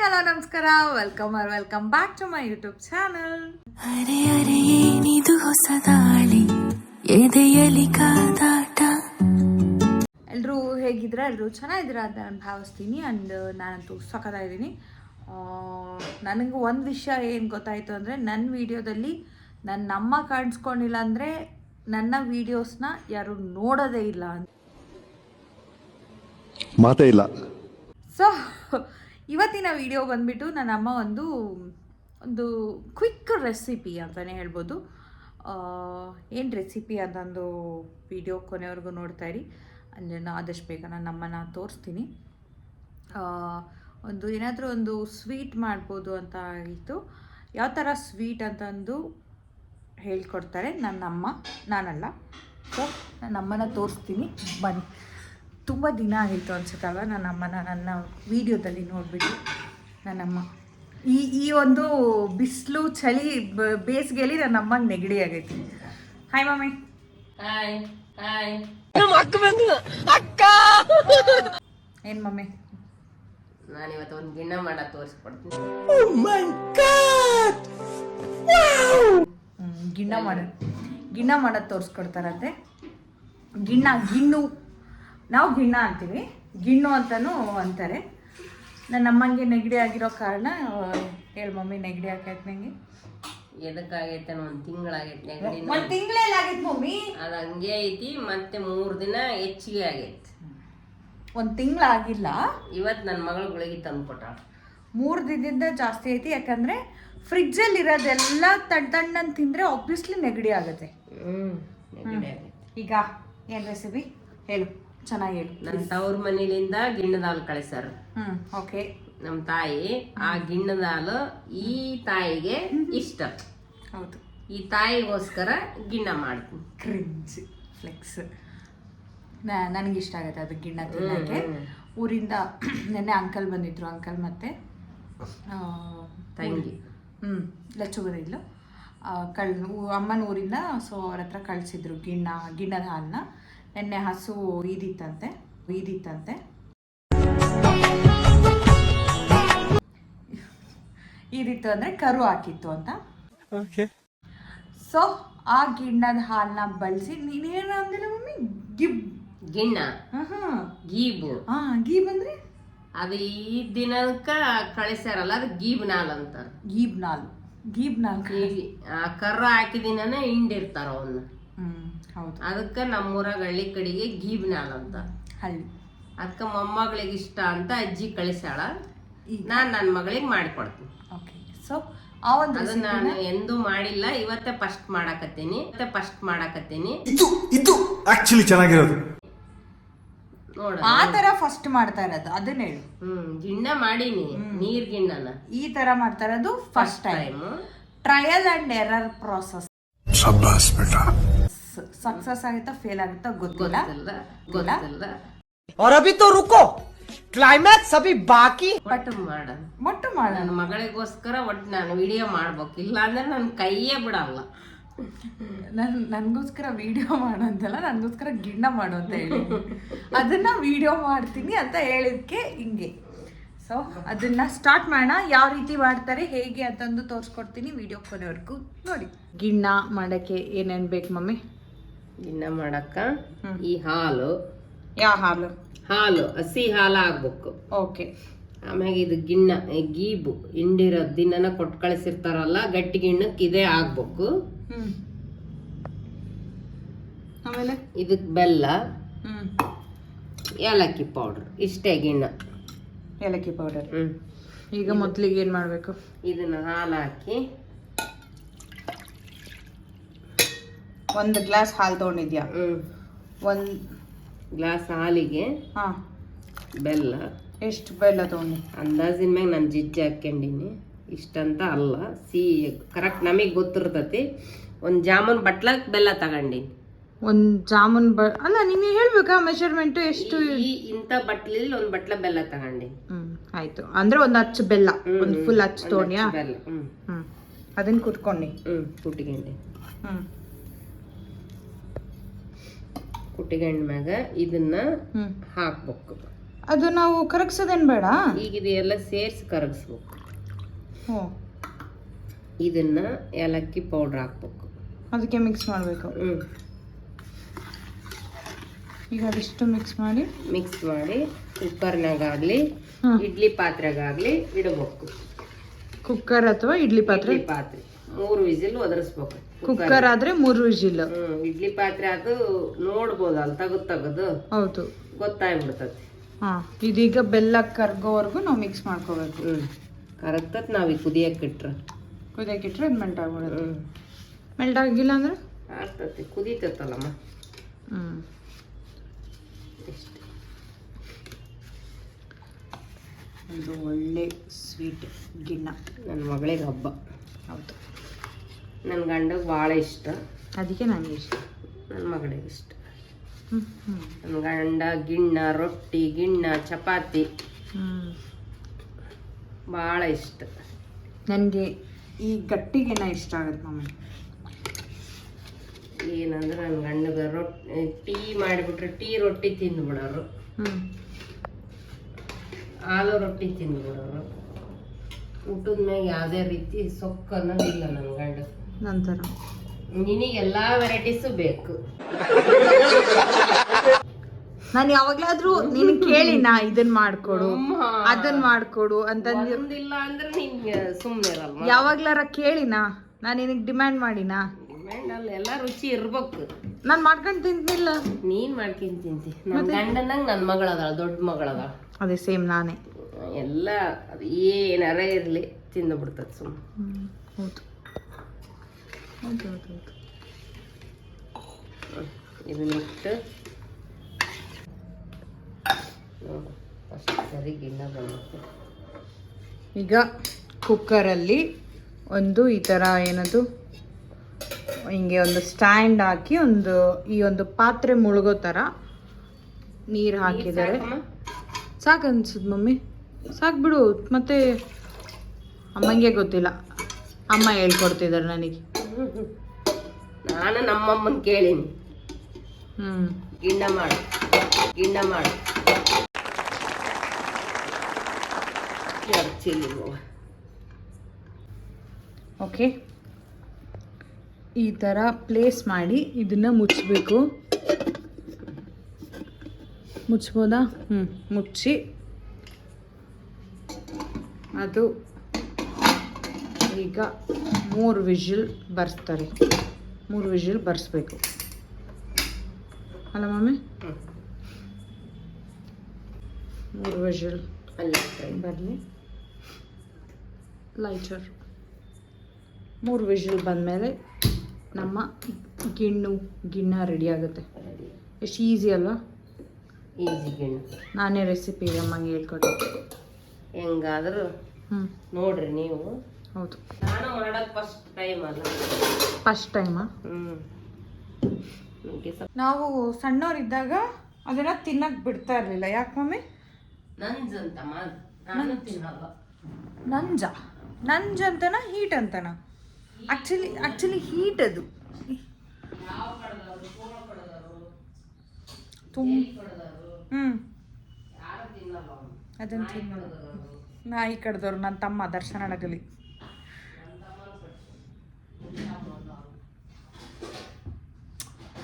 Hello ನಮಸ್ಕಾರ, welcome back to my YouTube channel. ಅರೆ ಅರೆ ಏನಿದು ಹೊಸ ದಾಳಿ ಎದೆಯಲಿ ಕಾದಾಟ. ಎಲ್ಲರೂ ಹೇಗಿದ್ದೀರಾ? ಎಲ್ಲರೂ ಚೆನ್ನಾಗಿದ್ದೀರಾ ಅಂತ ನಾನು ಭಾವಿಸ್ತೀನಿ. ಆ್ಯಂಡ್ ನಾನಂತೂ ಸಖತ್ತಾಗಿದ್ದೀನಿ. ನನಗೆ ಒಂದು ವಿಷಯ ಏನು ಗೊತ್ತಾಯಿತು ಅಂದರೆ, ನನ್ನ ವೀಡಿಯೋದಲ್ಲಿ ನನ್ನ ಅಮ್ಮ ಕಾಣಿಸ್ಕೊಂಡಿಲ್ಲ ಅಂದರೆ ನನ್ನ ವೀಡಿಯೋಸ್ನ ಯಾರು ನೋಡೋದೇ ಇಲ್ಲ ಅಂತ ಮಾತೇ ಇಲ್ಲ. ಸೊ ಇವತ್ತಿನ ವಿಡಿಯೋ ಬಂದುಬಿಟ್ಟು ನನ್ನ ಅಮ್ಮ ಒಂದು ಕ್ವಿಕ್ ರೆಸಿಪಿ ಅಂತಲೇ ಹೇಳ್ಬೋದು. ಏನು ರೆಸಿಪಿ ಅಂತಂದು ವಿಡಿಯೋ ಕೊನೆವರೆಗೂ ನೋಡ್ತಾ ಇರಿ. ಅಂದರೆ ನಾನು ಆದಷ್ಟು ಬೇಗ ನನ್ನ ಅಮ್ಮನ ತೋರಿಸ್ತೀನಿ. ಏನಾದರೂ ಒಂದು ಸ್ವೀಟ್ ಮಾಡ್ಬೋದು ಅಂತ ಆಗಿತ್ತು. ಯಾವ ಥರ ಸ್ವೀಟ್ ಅಂತಂದು ಹೇಳ್ಕೊಡ್ತಾರೆ ನನ್ನ ಅಮ್ಮ, ನಾನಲ್ಲ. ಸೊ ನನ್ನ ಅಮ್ಮನ ತೋರಿಸ್ತೀನಿ ಬನ್ನಿ. ತುಂಬ ದಿನ ಆಗಿತ್ತು ಅನ್ಸುತ್ತಲ್ವ ನನ್ನ ಅಮ್ಮನ ನನ್ನ ವೀಡಿಯೋದಲ್ಲಿ ನೋಡಿಬಿಟ್ಟು. ನನ್ನಮ್ಮ ಈ ಒಂದು ಬಿಸಿಲು ಚಳಿ ಬೇಸಿಗೆಯಲ್ಲಿ ನನ್ನ ಅಮ್ಮಂಗೆ ನೆಗಡಿ ಆಗೈತಿ. Hi mummy. Hi hi. ಏನು ಮಮ್ಮಿ? ನಾನಿವತ್ತು ಒಂದು ಗಿಣ್ಣ ಮಾಡ ತೋರಿಸ್ಕೊಡ್ತೀನಿ. ಗಿಣ್ಣ ಮಾಡೋದು ತೋರಿಸ್ಕೊಡ್ತಾರಂತೆ. ಗಿಣ್ಣು ನಾವು ಗಿಣ್ಣ ಅಂತೀವಿ, ಗಿಣ್ಣು ಅಂತಲೂ ಅಂತಾರೆ. ನನ್ನ ಅಮ್ಮಂಗೆ ನೆಗಡಿ ಆಗಿರೋ ಕಾರಣ ಹೇಳಿ ಮಮ್ಮಿ, ನೆಗಡಿ ಆಗೈತೆ ನನಗೆ. ಎದಕ್ಕಾಗೈತೆ? ಒಂದು ತಿಂಗಳಾಗೈತೆ ನೆಗಡಿ. ಒಂದು ತಿಂಗಳಲ್ಲಿ ಆಗೈತೆ ಮಮ್ಮಿ. ಅದು ಹಂಗೆ ಐತಿ. ಮತ್ತೆ 3 ದಿನ ಹೆಚ್ಚಿಗೆ ಆಗೈತೆ. ಒಂದು ತಿಂಗಳಾಗಿಲ್ಲ. ಇವತ್ತು ನನ್ನ ಮಗಳು ಗುಳಿಗೆ ತಂದು ಕೊಟ್ಟ. 3 ದಿನದಿಂದ ಜಾಸ್ತಿ ಐತಿ. ಯಾಕಂದರೆ ಫ್ರಿಜ್ಜಲ್ಲಿ ಇರೋದೆಲ್ಲ ತಣ್ಣನ್ನು ತಿಂದರೆ ಆಬ್ವಿಯಸ್ಲಿ ನೆಗಡಿ ಆಗುತ್ತೆ. ನೆಗಡಿ ಆಗೈತೆ. ಈಗ ಏನು ರೆಸಿಪಿ ಹೇಳು, ಚೆನ್ನಾಗಿ ಹೇಳು. ನನ್ನ ತವ್ರ ಮನೇಲಿಂದ ಗಿಣ್ಣದ ಹಾಲು ಕಳಿಸ್ಯಾರ. ಓಕೆ. ನಮ್ಮ ತಾಯಿ ಆ ಗಿಣ್ಣದ ಹಾಲು ಈ ತಾಯಿಗೆ ಇಷ್ಟ. ಹೌದು. ಈ ತಾಯಿಗೋಸ್ಕರ ಗಿಣ್ಣ ಮಾಡ್ತೀನಿ. Cringe flex. ನನಗಿಷ್ಟ ಆಗುತ್ತೆ ಅದು ಗಿಣ್ಣ ತಿನ್ನೋಕ್ಕೆ. ಊರಿಂದ ನೆನ್ನೆ ಅಂಕಲ್ ಬಂದಿದ್ರು. ಅಂಕಲ್ ಮತ್ತು ತಂಗಿ ಲಚ್ಚು ಬಂದಿದ್ಲು. ಅಮ್ಮನ ಊರಿಂದ. ಸೊ ಅವ್ರ ಹತ್ರ ಕಳಿಸಿದ್ರು ಗಿಣ್ಣದ ಹಾಲನ್ನ. ನೆನ್ನೆ ಹಸು ಈದಿತ್ತಂತೆ. ಈದಿತ್ತು ಅಂದರೆ ಕರು ಹಾಕಿತ್ತು ಅಂತ. ಸೊ ಆ ಗಿಣ್ಣದ ಹಾಲನ್ನ ಬಳಸಿ. ನೀನೇನು ಅಂದಿಲ್ಲ ಮಮ್ಮಿ? ಗಿಣ್ಣ. ಗೀಬು. ಗೀಬ್ ಅಂದ್ರೆ ಅದು ಈ ದಿನಕ್ಕ ಕಳಿಸ್ಯಾರಲ್ಲ, ಅದು ಗೀಬ್ನಾಲ್ ಅಂತಾರ. ಗೀಬ್ನಾಲ್ ಕರ್ರ ಹಾಕಿದಿನ ಹಿಂಡಿರ್ತಾರ ಅವನ್ನ. ಹೌದು. ಅದಕ್ಕೆ ನಮ್ಮೂರಾಗ ಹಳ್ಳಿ ಕಡೆಗೆ ಗೀಬ್ನಾಲ್ ಅಂತ ಹಳ್ಳಿ. ಅದಕ್ಕೆ ಮೊಮ್ಮಗಳಿಗೆ ಇಷ್ಟ ಅಂತ ಅಜ್ಜಿ ಕಳಿಸ್ಯಾಳ. ನಾನು ನನ್ನ ಮಗಳಿಗೆ ಮಾಡಿಕೊಡ್ತೀನಿ. ಓಕೆ. ಸೊ ಆ ಒಂದು ಅದು ನಾನು ಎಂದೂ ಮಾಡಿಲ್ಲ. ಇವತ್ತೇ ಫಸ್ಟ್ ಮಾಡಾಕತ್ತೀನಿ. ಇದು ಆಕ್ಚುಲಿ ಚೆನ್ನಾಗಿರೋದು. ನೋಡ, ಆ ತರ ಫಸ್ಟ್ ಮಾಡ್ತಾ ಇರೋದು ಅದನ್ನ ಹೇಳು. ಗಿಣ್ಣ ಮಾಡೀನಿ, ನೀರ್ ಗಿಣ್ಣನ. ಈ ತರ ಮಾಡ್ತಾ ಇರೋದು first time. Trial and error process. Success ಆಗುತ್ತಾ ಫೇಲ್ ಆಗುತ್ತಾ ಗೊತ್ತಿಲ್ಲ. और अभी तो रुको, क्लाइमैक्स अभी बाकी. ಮೊಟ್ಟು ಮಾಡ ನನ್ನ ಮಗಳಿಗೋಸ್ಕರ ಒಟ್ಟು ನಾನು ವಿಡಿಯೋ ಮಾಡ್ಬೇಕು. ಇಲ್ಲ ಅಂದ್ರೆ ನನ್ನ ಕೈಯೇ ಬಿಡಲ್ಲ. ನನ್ಗೋಸ್ಕರ ವಿಡಿಯೋ ಮಾಡೋಂತಲ್ಲ, ನನಗೋಸ್ಕರ ಗಿಣ್ಣ ಮಾಡು ಅಂತ ಹೇಳಿ ಅದನ್ನ ವಿಡಿಯೋ ಮಾಡ್ತೀನಿ ಅಂತ ಹೇಳಿದ್ಕೆ ಹಿಂಗೆ. ಸೊ ಅದನ್ನ ಸ್ಟಾರ್ಟ್ ಮಾಡೋಣ. ಯಾವ ರೀತಿ ಮಾಡ್ತಾರೆ ಹೇಗೆ ಅಂತಂದು ತೋರಿಸ್ಕೊಡ್ತೀನಿ. ವಿಡಿಯೋ ಕೊನೆವರೆಗೂ ನೋಡಿ. ಗಿಣ್ಣ ಮಾಡೋಕ್ಕೆ ಏನೇನು ಬೇಕು ಮಮ್ಮಿ? ಗಿಣ್ಣ ಮಾಡಕ್ಕ ಈ ಹಾಲು. ಯಾವ ಹಾಲು? ಹಸಿ ಹಾಲು ಆಗ್ಬೇಕು. ಓಕೆ. ಆಮ್ಯಾಗ ಇದು ಗಿಣ್ಣ ಗೀಬು ಹಿಂಡಿರೋ ದಿನನ ಕೊಟ್ಟು ಕಳಿಸಿರ್ತಾರಲ್ಲ, ಗಟ್ಟಿ ಗಿಣ್ಣಕ್ಕೆ ಇದೇ ಆಗ್ಬೇಕು. ಆಮೇಲೆ ಇದಕ್ಕೆ ಬೆಲ್ಲ, ಏಲಕ್ಕಿ ಪೌಡರ್. ಇಷ್ಟೇ ಗಿಣ್ಣ. ಏಲಕ್ಕಿ ಪೌಡರ್. ಈಗ ಮೊದಲಿಗೆ ಏನು ಮಾಡಬೇಕು? ಇದನ್ನ ಹಾಲು ಹಾಕಿ 1 ಗ್ಲಾಸ್ ಹಾಲು ತೊಗೊಂಡಿದ್ಯಾ? 1 ಗ್ಲಾಸ್ ಹಾಲಿಗೆ ಬೆಲ್ಲ. ಎಷ್ಟು ಬೆಲ್ಲ ತೊಗೊಂಡು? ಅಂದಾಜಿನ ಮ್ಯಾಗ ನಾನು ಜಿಜ್ಜಿ ಹಾಕ್ಕೊಂಡಿನಿ. ಇಷ್ಟಂತ ಅಲ್ಲ, ಕರೆಕ್ಟ್ ನಮಗೆ ಗೊತ್ತಿರ್ತತಿ. 1 ಜಾಮೂನ್ ಬಟ್ಲಕ್ಕೆ ಬೆಲ್ಲ ತಗೊಂಡಿನಿ. 1 ಜಾಮೂನ್ ಅಲ್ಲ, ನೀನು ಹೇಳ್ಬೇಕಾ ಮೆಜರ್ಮೆಂಟ್ ಎಷ್ಟು? ಇಂಥ ಬಟ್ಲಲ್ಲಿ 1 ಬಟ್ಲ ಬೆಲ್ಲ ತಗೊಂಡಿನಿ. ಆಯ್ತು. ಅಂದ್ರೆ 1 ಅಚ್ಚು ಬೆಲ್ಲ, 1 ಫುಲ್ ಅಚ್ಚು ತೊಗೊಂಡ್ಯಾ? ಬೆಲ್ಲ. ಅದನ್ನ ಕುಟ್ಕೊಂಡು ಕುಟ್ಟಿಗೆಂಡ ಮ್ಯಾಗ ಇದನ್ನ ಹಾಕ್ಬೇಕು. ಅದು ನಾವು ಕರಗಿಸೋದೇನು ಬೇಡ. ಈಗ ಇದೆಲ್ಲ ಸೇರಿಸಿ ಕರಗಿಸ್ಬೇಕು. ಹ್ಞೂ, ಇದನ್ನ ಏಲಕ್ಕಿ ಪೌಡ್ರ್ ಹಾಕ್ಬೇಕು. ಅದಕ್ಕೆ ಮಿಕ್ಸ್ ಮಾಡಬೇಕು. ಈಗ ಅದಿಷ್ಟು ಮಿಕ್ಸ್ ಮಾಡಿ ಕುಕ್ಕರ್ನಾಗಾಗಲಿ ಇಡ್ಲಿ ಪಾತ್ರೆಗಾಗಲಿ ಇಡಬೇಕು. ಕುಕ್ಕರ್ ಅಥವಾ ಇಡ್ಲಿ ಪಾತ್ರೆ? 3 ವಿಸಿಲ್ ಒದರಿಸ್ಬೇಕು. ಕುಕ್ಕರ್ ಆದ್ರೆ 3 ವಿಜಿಲ್. ಇಡ್ಲಿ ಪಾತ್ರೆ ಅದು ನೋಡ್ಬೋದು, ಅಲ್ಲಿ ತೆಗೆದು ಹೌದು, ಗೊತ್ತಾಗ್ಬಿಡ್ತದೆ. ಹಾಂ, ಇದೀಗ ಬೆಲ್ಲ ಕರ್ಗೋವರೆಗೂ ನಾವು ಮಿಕ್ಸ್ ಮಾಡ್ಕೋಬೇಕು. ಕರಗ್ತದೆ. ನಾವು ಈಗ ಕುದಿಯಕ್ಕಿಟ್ರೆ ಅದು ಮೆಲ್ಟ್ ಆಗ್ಬಿಡೋದು. ಮೆಲ್ಟ್ ಆಗಿಲ್ಲ ಅಂದ್ರೆ ಆಗ್ತದೆ, ಕುದೀತತ್ತಲ್ಲಮ್ಮ. ಇಷ್ಟು ಒಂದು ಒಳ್ಳೆ ಸ್ವೀಟ್ ಗಿಣ್ಣ. ನನ್ನ ಮಗಳಿಗೆ ಹಬ್ಬ. ಹೌದು, ನನ್ನ ಗಂಡಗೆ ಭಾಳ ಇಷ್ಟ, ಅದಕ್ಕೆ ನನಗೆ ಇಷ್ಟ, ನನ್ನ ಮಗಳಿಗೆ ಇಷ್ಟ. ನನ್ನ ಗಂಡ ಗಿಣ್ಣ, ರೊಟ್ಟಿ, ಗಿಣ್ಣ, ಚಪಾತಿ ಭಾಳ ಇಷ್ಟ. ನನಗೆ ಈ ಗಟ್ಟಿ ಗಿಣ್ಣ ಇಷ್ಟ ಆಗುತ್ತೆ ಮಮ್ಮಿ. ಏನಂದ್ರೆ ನನ್ನ ಗಂಡಗೆ ಟೀ ಮಾಡಿಬಿಟ್ರೆ ಟೀ ರೊಟ್ಟಿ ತಿಂದ್ಬಿಡೋರು, ಹಾಲು ರೊಟ್ಟಿ ತಿಂದ್ಬಿಡೋರು. ಊಟದ ಮ್ಯಾಗ ಯಾವುದೇ ರೀತಿ ಸೊಕ್ಕು ಅನ್ನೋದಿಲ್ಲ ನನ್ನ ಗಂಡ. ನಂತರ ನಿನಗೆಲ್ಲ ವೆರೈಟೀಸು ಬೇಕು. ನಾನು ಯಾವಾಗ್ಲಾದ್ರೂ ನೀನು ಕೇಳಿನಾ ಇದನ್ನ ಮಾಡ್ಕೊಡು ಅದನ್ನ ಮಾಡ್ಕೊಡು ಅಂತಂದು? ಒಂದಿಲ್ಲ ಅಂದ್ರೆ ನಿಂಗೆ ಸುಮ್ಮನೆ ಇರಲ್ವ? ಯಾವಾಗ್ಲಾರ ಕೇಳಿನಾ? ನಾನು ನಿನಗೆ ಡಿಮ್ಯಾಂಡ್ ಮಾಡಿನಾ? ಡಿಮ್ಯಾಂಡ್ ಅಲ್ಲ, ಎಲ್ಲ ರುಚಿ ಇರ್ಬೇಕು. ನಾನು ಮಾಡ್ಕೊಂಡು ತಿಂತಿಲ್ಲ, ನೀನ್ ಮಾಡ್ಕೊಂಡ್ ತಿಂತಿ. ನನ್ನ ಗಂಡನಂಗೆ ನನ್ನ ಮಗಳದಾಳ, ದೊಡ್ಡ ಮಗಳದಾಳ. ಅದೇ ಸೇಮ್ ನಾನೇ. ಎಲ್ಲ ಅದು ಏನಾರ ಇರಲಿ ತಿಂದು ಬಿಡ್ತದೆ ಸುಮ್ಮನೆ. ಹೌದು ಹೌದು ಹೌದು ಹೌದು. ಇದನ್ನಿಟ್ಟು ನೋಡು, ಅಷ್ಟು ಸರಿ ಗಿಣ್ಣ ಬಂದಿತ್ತು. ಈಗ ಕುಕ್ಕರಲ್ಲಿ ಒಂದು ಈ ಥರ ಏನದು ಹಿಂಗೆ ಒಂದು ಸ್ಟ್ಯಾಂಡ್ ಹಾಕಿ ಈ ಒಂದು ಪಾತ್ರೆ ಮುಳುಗೋ ಥರ ನೀರು ಹಾಕಿದ್ದಾರೆ. ಸಾಕು ಅನ್ಸುತ್ತೆ ಮಮ್ಮಿ, ಸಾಕು ಬಿಡು. ಮತ್ತೆ ಅಮ್ಮಂಗೆ ಗೊತ್ತಿಲ್ಲ, ಅಮ್ಮ ಹೇಳ್ಕೊಡ್ತಿದ್ದಾರೆ ನನಗೆ. ನಾನು ನಮ್ಮಮ್ಮನ ಕೇಳೀನಿ, ಗಿಣ್ಣ ಮಾಡು. ಓಕೆ, ಈ ಥರ ಪ್ಲೇಸ್ ಮಾಡಿ ಇದನ್ನು ಮುಚ್ಚಬೇಕು. ಮುಚ್ಬೋದಾ? ಮುಚ್ಚಿ ಅದು ಈಗ 3 ವಿಜಿಲ್ ಬರ್ಸ್ತಾರೆ. 3 ವಿಜಿಲ್ ಬರ್ಸ್ಬೇಕು ಅಲ್ಲ ಮಮ್ಮಿ? 3 ವಿಜಿಲ್ ಬರಲಿ. ಲೈಟರ್ 3 ವಿಜಿಲ್ ಬಂದಮೇಲೆ ನಮ್ಮ ಗಿಣ್ಣ ರೆಡಿ ಆಗುತ್ತೆ. ಎಷ್ಟು ಈಸಿ ಅಲ್ವಾ? ಈಸಿ ಗಿಣ್ಣ. ನಾನೇ ರೆಸಿಪಿ ಅಮ್ಮಂಗೆ ಹೇಳ್ಕೊಟ್ಟೆ. ಹೆಂಗಾದರೂ ನೋಡ್ರಿ ನೀವು. ಹೌದು, ನಾನು ಮಾಡೋದು ಫಸ್ಟ್ ಟೈಮ್ ಅಲ್ಲ. ಫಸ್ಟ್ ಟೈಮಾ? ನಾವು ಸಣ್ಣವರಿದ್ದಾಗ ಅದನ್ನ ತಿನ್ನಕ್ಕೆ ಬಿಡ್ತಾ ಇರಲಿಲ್ಲ. ಯಾಕೆ ಮಮ್ಮಿ? ನಂಜಂತ ನಾನು ತಿನ್ನಲ್ಲ. ನಂಜ ಅಂತನಾ ಹೀಟ್ ಅಂತನಾ? ಆ್ಯಕ್ಚುಲಿ ಹೀಟ್ ಅದು. ಅದನ್ನು ತಿನ್ನಲ್ಲ. ನಾಯಿ ಕಡ್ದವ್ರು ನನ್ನ ತಮ್ಮ ದರ್ಶನ ಅಡಗಲಿ.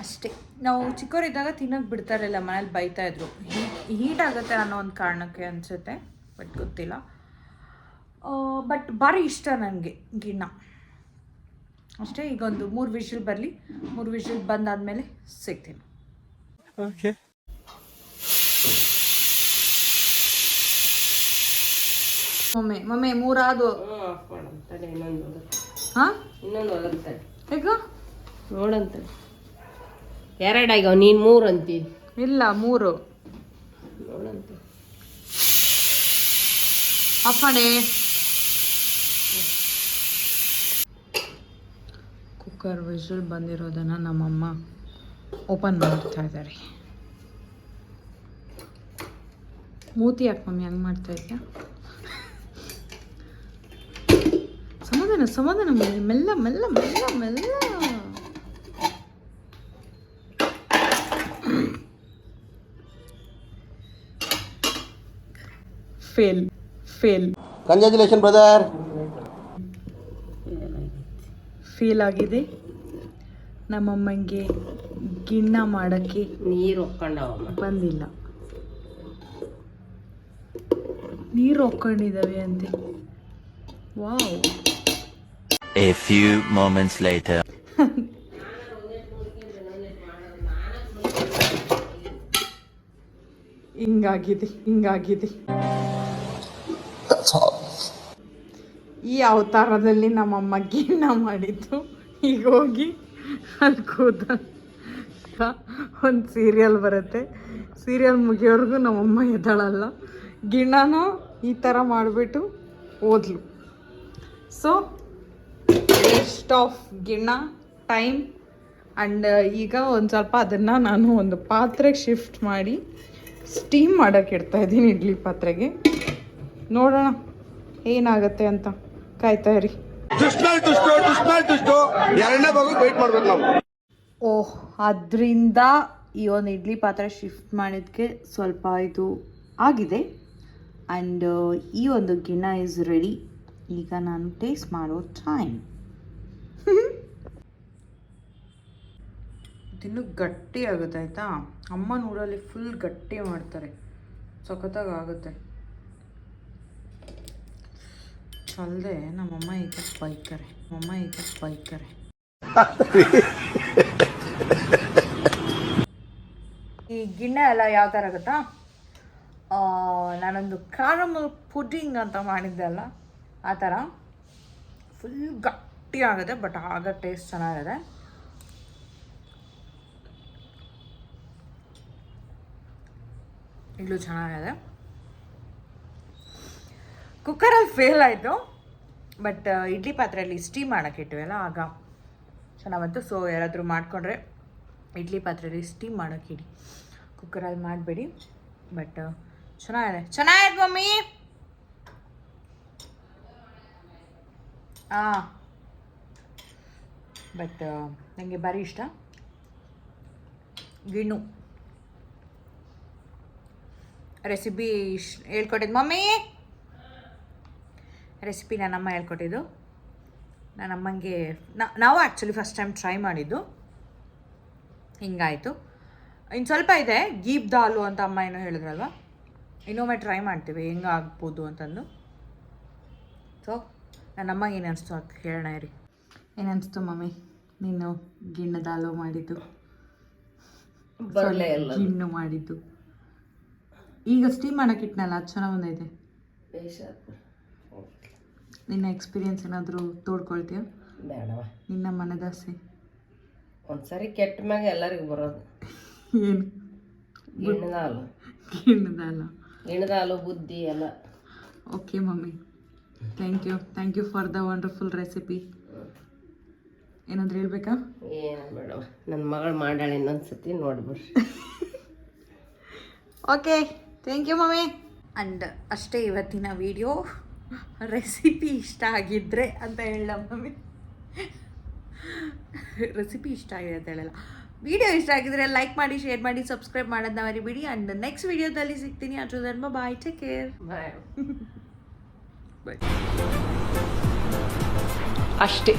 ಅಷ್ಟೇ. ನಾವು ಚಿಕ್ಕವರಿದ್ದಾಗ ತಿನ್ನೋಕೆ ಬಿಡ್ತಾ ಇರಲಿಲ್ಲ, ಮನೇಲಿ ಬೈತಾ ಇದ್ರು. ಹೀಟ್ ಆಗುತ್ತೆ ಅನ್ನೋ ಒಂದು ಕಾರಣಕ್ಕೆ ಅನಿಸುತ್ತೆ, ಬಟ್ ಗೊತ್ತಿಲ್ಲ. ಬಟ್ ಭಾರಿ ಇಷ್ಟ ನನಗೆ ಗಿಣ್ಣ. ಅಷ್ಟೇ. ಈಗ ಒಂದು 3 ವಿಜಿಲ್ ಬರಲಿ. 3 ವಿಜಿಲ್ ಬಂದಾದ್ಮೇಲೆ ಸಿಗ್ತೀನಿ. ಓಕೆ. ಮಮ್ಮಿ 3 ಆದು. ಹಾಂ, ಇನ್ನೊಂದು ಒದರ್ತಾರೆ ಈಗ ನೋಡಂತ. 2 ಆಗ್ಯಾವ, ನೀನು 3 ಅಂತಿ. ಇಲ್ಲ 3 ನೋಡಂತ. ಆಫ್ ಮಾಡಿ. ಕುಕ್ಕರ್ ವಿಜಿಲ್ ಬಂದಿರೋದನ್ನು ನಮ್ಮಮ್ಮ ಓಪನ್ ಮಾಡ್ತಾ ಇದ್ದಾರೆ. ಮೂತಿ ಯಾಕೆ ಮಮ್ಮಿ ಹಂಗೆ ಮಾಡ್ತಾ ಇದೆಯಾ? ಸಮಾಧಾನ ಮಮ್ಮಿ, ಮೆಲ್ಲ ಮೆಲ್ಲ ಮೆಲ್ಲ ಮೆಲ್ಲ. Fail fail congratulation brother. Fail ಆಗಿದೆ. ನಮ್ಮಮ್ಮಂಗೆ ಗಿಣ್ಣ ಮಾಡೋಕ್ಕೆ ನೀರು ಒಕ್ಕೊಂಡವಮ್ಮ. ಬಂದಿಲ್ಲ. ನೀರು ಒಕ್ಕೊಂಡಿದ್ದಾವೆ ಅಂತೆ. Wow. A few moments later. ಹಿಂಗಾಗಿದೆ. ಈ ಅವತಾರದಲ್ಲಿ ನಮ್ಮಮ್ಮ ಗಿಣ್ಣ ಮಾಡಿದ್ದು. ಈಗ ಹೋಗಿ ಅಲ್ಲಿ ಕೂತ ಒಂದು ಸೀರಿಯಲ್ ಬರುತ್ತೆ. ಸೀರಿಯಲ್ ಮುಗಿಯೋವರೆಗೂ ನಮ್ಮಮ್ಮ ಎದ್ದಾಳಲ್ಲ. ಗಿಣ್ಣನೂ ಈ ಥರ ಮಾಡಿಬಿಟ್ಟು ಓದ್ಲು. ಸೊ ವೇಸ್ಟ್ ಆಫ್ ಗಿಣ್ಣ ಟೈಮ್. ಆ್ಯಂಡ್ ಈಗ ಒಂದು ಸ್ವಲ್ಪ ಅದನ್ನು ನಾನು ಒಂದು ಪಾತ್ರೆಗೆ ಶಿಫ್ಟ್ ಮಾಡಿ ಸ್ಟೀಮ್ ಮಾಡೋಕ್ಕೆ ಇಡ್ತಾಯಿದ್ದೀನಿ, ಇಡ್ಲಿ ಪಾತ್ರೆಗೆ. ನೋಡೋಣ ಏನಾಗುತ್ತೆ ಅಂತ ಕಾಯ್ತಾ ಇರಿ. ಓಹ್, ಅದರಿಂದ ಈ ಒಂದು ಇಡ್ಲಿ ಪಾತ್ರೆ ಶಿಫ್ಟ್ ಮಾಡಿದ್ದಕ್ಕೆ ಸ್ವಲ್ಪ ಇದು ಆಗಿದೆ. ಆ್ಯಂಡ್ ಈ ಒಂದು ಗಿಣ್ಣ ಈಸ್ ರೆಡಿ. ಈಗ ನಾನು ಟೇಸ್ಟ್ ಮಾಡೋ ಟೈಮ್. ಇದಿನ್ನೂ ಗಟ್ಟಿ ಆಗುತ್ತೆ ಆಯಿತಾ. ಅಮ್ಮನ ಊರಲ್ಲಿ ಫುಲ್ ಗಟ್ಟಿ ಮಾಡ್ತಾರೆ, ಸಖತ್ತಾಗಿ ಆಗುತ್ತೆ. ಅಲ್ಲದೆ ನಮ್ಮಮ್ಮ ಈಗ ಬೈಕರೆ. ಈ ಗಿಣ್ಣ ಎಲ್ಲ ಯಾವ ಥರ ಆಗುತ್ತಾ, ನಾನೊಂದು ಕ್ಯಾರಮಲ್ ಪುಡ್ಡಿಂಗ್ ಅಂತ ಮಾಡಿದ್ದೆ ಅಲ್ಲ, ಆ ಥರ ಫುಲ್ ಗಟ್ಟಿ ಆಗುತ್ತೆ. ಬಟ್ ಆಗ ಟೇಸ್ಟ್ ಚೆನ್ನಾಗಿದೆ. ಇಲ್ಲೂ ಚೆನ್ನಾಗಿದೆ. ಕುಕ್ಕರಲ್ಲಿ ಫೇಲ್ ಆಯಿತು. ಬಟ್ ಇಡ್ಲಿ ಪಾತ್ರೆಯಲ್ಲಿ ಸ್ಟೀಮ್ ಮಾಡೋಕ್ಕೆ ಇಟ್ಟಿವಲ್ಲ, ಆಗ ಚೆನ್ನಾಗಿ ಬಂತು. ಸೊ ಯಾರಾದರೂ ಮಾಡಿಕೊಂಡ್ರೆ ಇಡ್ಲಿ ಪಾತ್ರೆಯಲ್ಲಿ ಸ್ಟೀಮ್ ಮಾಡೋಕ್ಕೆ ಇಡಿ, ಕುಕ್ಕರಲ್ಲಿ ಮಾಡಬೇಡಿ. ಬಟ್ ಚೆನ್ನಾಗಿದೆ ಮಮ್ಮಿ. ಬಟ್ ನನಗೆ ಭಾರಿ ಇಷ್ಟ ಗಿಣ್ಣು. ರೆಸಿಪಿ ಹೇಳ್ಕೊಟ್ಟಿದ್ದು ಮಮ್ಮಿ. ರೆಸಿಪಿ ನನ್ನಮ್ಮ ಹೇಳ್ಕೊಟ್ಟಿದ್ದು. ನನ್ನಮ್ಮಂಗೆ ನಾವು ಆ್ಯಕ್ಚುಲಿ ಫಸ್ಟ್ ಟೈಮ್ ಟ್ರೈ ಮಾಡಿದ್ದು. ಹಿಂಗಾಯಿತು. ಇನ್ನು ಸ್ವಲ್ಪ ಇದೆ ಗೀಬ್ ದಾಲು ಅಂತ ಅಮ್ಮ ಏನೋ ಹೇಳಿದ್ರಲ್ವ, ಇನ್ನೊಮ್ಮೆ ಟ್ರೈ ಮಾಡ್ತೀವಿ ಹೆಂಗೆ ಆಗ್ಬೋದು ಅಂತಂದು. ಸೊ ನನ್ನಮ್ಮಗೆ ಏನು ಅನಿಸ್ತು ಅಂತ ಕೇಳೋಣ ಇರಿ. ಏನನ್ನಿಸ್ತು ಮಮ್ಮಿ ನೀನು ಗಿಣ್ಣು ದಾಲು ಮಾಡಿದ್ದು? ಗಿಣ್ಣು ಮಾಡಿದ್ದು ಈಗ ಸ್ಟೀಮ್ ಮಾಡೋಕೆ ಇಟ್ನಲ್ಲ, ಅದು ಚೆನ್ನಾಗಿ ಬಂದೈತೆ. ನಿನ್ನ ಎಕ್ಸ್ಪೀರಿಯನ್ಸ್ ಏನಾದರೂ ತೋಡ್ಕೊಳ್ತೀಯ? ಬೇಡವ, ನಿನ್ನ ಮನದಾಸೆ. ಒಂದ್ಸರಿ ಕೆಟ್ಟ ಮ್ಯಾಗ ಎಲ್ಲರಿಗೂ ಬರೋದು ಏನು? ಗಿಣ್ಣದಾಲು ಬುದ್ಧಿ ಎಲ್ಲ. Okay mummy, thank you for the wonderful recipe. ಏನಾದರೂ ಹೇಳ್ಬೇಕಾ? ಏನು ಬೇಡವ, ನನ್ನ ಮಗಳು ಮಾಡಾಳೆ, ಇನ್ನೊಂದ್ಸತಿ ನೋಡ್ಬಿಡ್ರಿ. Okay, thank you mummy. And ಅಷ್ಟೇ ಇವತ್ತಿನ ವಿಡಿಯೋ. ರೆಸಿಪಿ ಇಷ್ಟ ಆಗಿದ್ದರೆ ಅಂತ ಹೇಳ ಮಮ್ಮಿ. ರೆಸಿಪಿ ಇಷ್ಟ ಆಗಿದೆ ಅಂತ ಹೇಳಲ್ಲ, ವಿಡಿಯೋ ಇಷ್ಟ ಆಗಿದ್ರೆ ಲೈಕ್ ಮಾಡಿ, ಶೇರ್ ಮಾಡಿ, ಸಬ್ಸ್ಕ್ರೈಬ್ ಮಾಡೋದನ್ನ ಮರಿಬೇಡಿ. ಆ್ಯಂಡ್ ನೆಕ್ಸ್ಟ್ ವಿಡಿಯೋದಲ್ಲಿ ಸಿಗ್ತೀನಿ. ಅಷ್ಟು ಬಾಯ್, ಟೇಕ್ ಕೇರ್, ಬಾಯ್. ಬಾಯ್. ಅಷ್ಟೇ.